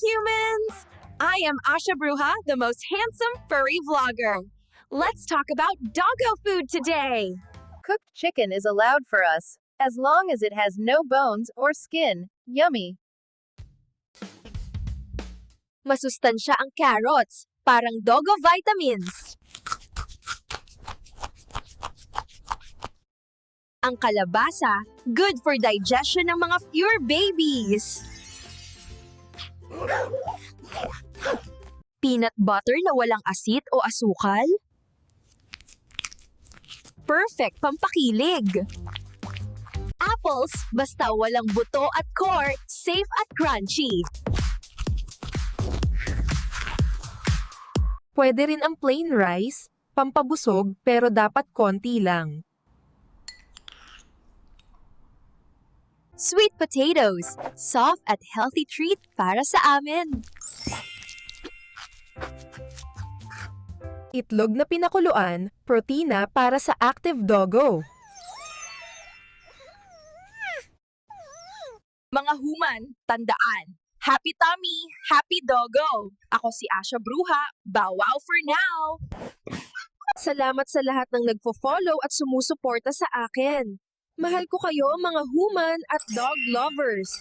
humans! I am Asha Bruja, the most handsome furry vlogger. Let's talk about doggo food today. Cooked chicken is allowed for us, as long as it has no bones or skin. Yummy! Masustansya ang carrots, parang doggo vitamins. Ang kalabasa, good for digestion ng mga fur babies. Peanut butter na walang asit o asukal. Perfect pampakilig. Apples, basta walang buto at core, safe at crunchy. Pwede rin ang plain rice, pampabusog pero dapat konti lang. Sweet potatoes, soft at healthy treat para sa amin. Itlog na pinakuluan, protina para sa active doggo. Mga human, tandaan, happy tummy, happy doggo. Ako si Asha Bruja, bow-wow for now. Salamat sa lahat ng nagfo-follow at sumusuporta sa akin. Mahal ko kayo mga human at dog lovers.